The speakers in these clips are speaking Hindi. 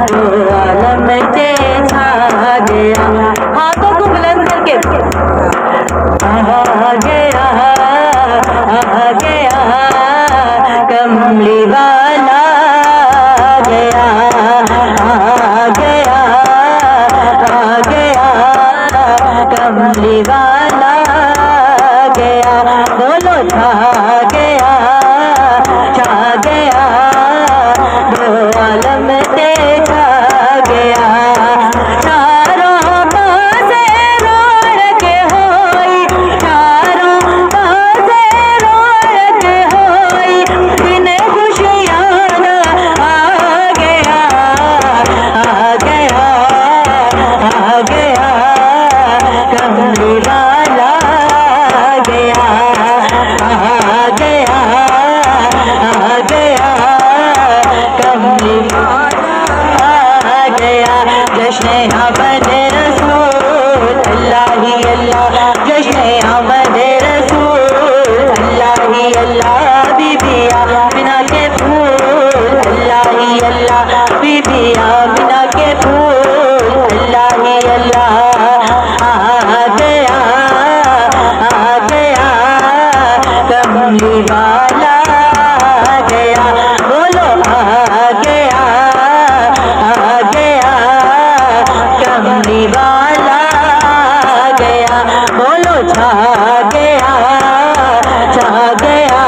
दो आलम पे छा गया। हाथों को बुलंद करके आ गया, आ गया कमली वाला आ गया, आ गया, आ गया कमली वाला आ गया। बोलो छा गया, छा गया, दो आलम पे छा गया। चारों पासे रौनक होई, चारों पासे रौनक होई, दिन खुशियाना आ गया, आ गया, आ गया कमली वाला आ गया, आ गया, आ गया कमली वाला आ गया। जश्न आमद रसूल अल्लाह ही अल्लाह, जश्न आमद रसूल अल्लाह ही अल्लाह। बीबी आमिना के फूल अल्लाह ही अल्लाह, बीबी आमिना के फूल अल्लाह ही अल्लाह। आ गया, आ गया कमली वाला आ गया। बोलो आ गया, आ गया कमली वाला आ गया। बोलो छा गया, छा गया,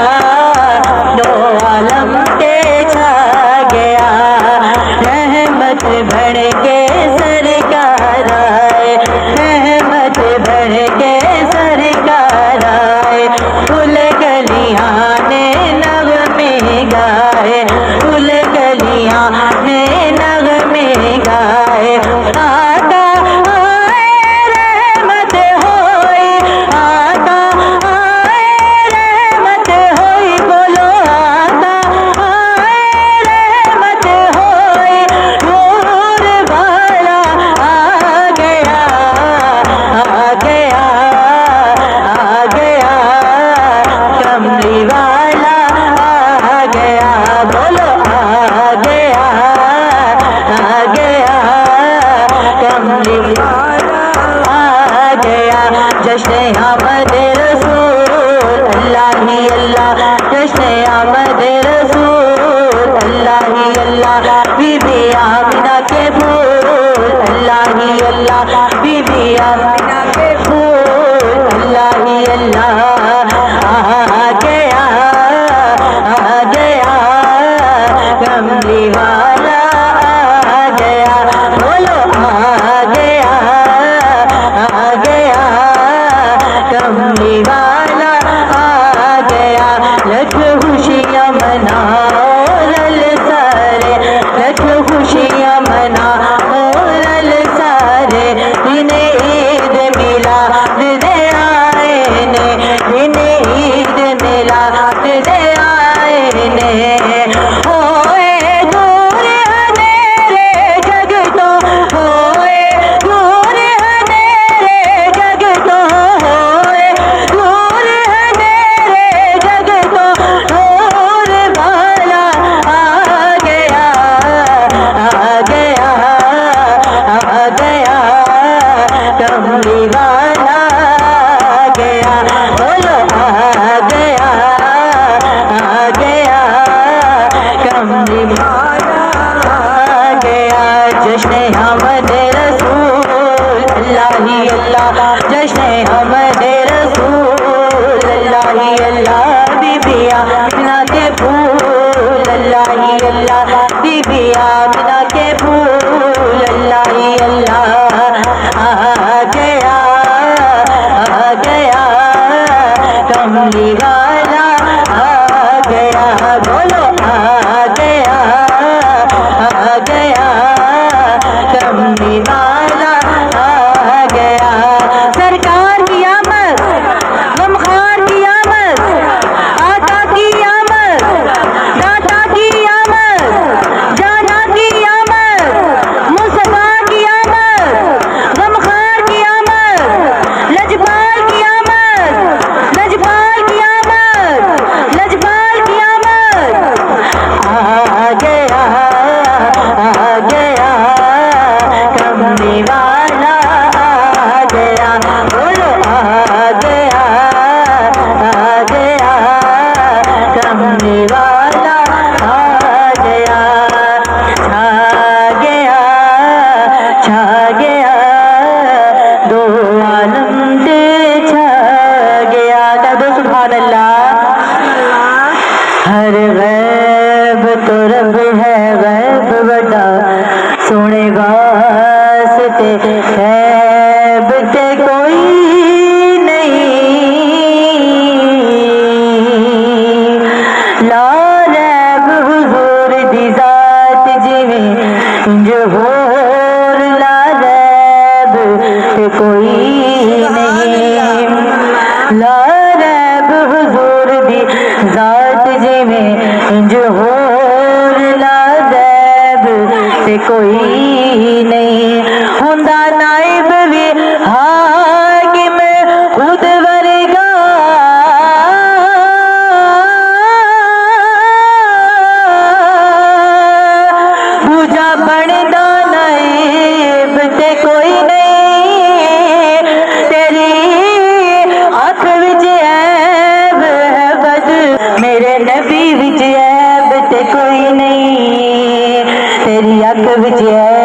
दो आलम पे छा गया। रहमत भर के सरकार आए, रहमत भर के सरकार आए। फूल गलियां ने नव में गाए, फूल गलियां ने नव में गाए। आका आए रहमत होई, आका आए रहमत होई। बोलो आका आए रहमत होई। नूर वाला आ गया, आ गया, आ गया कमली वाला आ गया। बोलो आ गया, आ गया कमली वाला आ गया। जश्न आमद रसूल अल्लाह ही अल्लाह, जश्न आमद रसूल अल्लाह ही अल्लाह। बीबी आमिना के फूल अल्लाह ही अल्लाह, बीबी आमिना के फूल अल्लाह ही अल्लाह। आ गया, आ गया कमली वाला आ गया। बोलो आ गया, आ गया कमली वाला आ गया। लख खुशियाँ मनाओ लल सारे, लख खुशियाँ मनाओ लल सारे। इन्हें ईद मिला दे आए ने, इन्हें ईद मिला दे आए ने। होए दूर अंधेरे जग तो, होए दूर अंधेरे जग तो, होए दूर अंधेरे जग तो। नूर वाला आ गया, आ गया, आ गया कमली वाला आ गया। बोलो आ गया, आ गया कमली वाला आ गया। जश्न आमद रसूल अल्लाह ही अल्लाह, जश्न आमद रसूल अल्लाह ही अल्लाह। बीबी आमिना के फूल अल्लाह ही अल्लाह, बीबी आमिना के फूल अल्लाह ही अल्लाह। आ गया, आ गया कमली वाला आ गया। बोलो आ गया, आ गया कमली वाला आ गया। सरकार की आमद, गमखार की आमद, आका की आमद, दाता की आमद, जाना की आमद, मुस्तफा की आमद, गमखार की आमद, लजपाल की आमद, लजपाल की आमद, लजपाल की आमद। आ गया, पर गैब तो रब है गैब बड़ा सोने वास्ते गैब ते कोई नहीं ला रैब हुजूर दी जात जिवें इंज होर ला रैब ते कोई नहीं ला रैब हुजूर दी जात जिवें इंज होर ला रैब ते कोई नहीं हुंदा नाइब भी हाकिम खुद वर्गा दूजा बनदा नाइब ते कोई नहीं तेरी अख विच ऐब है बद मेरे नबी विच ऐब ते कोई नहीं तेरी अख विच ऐब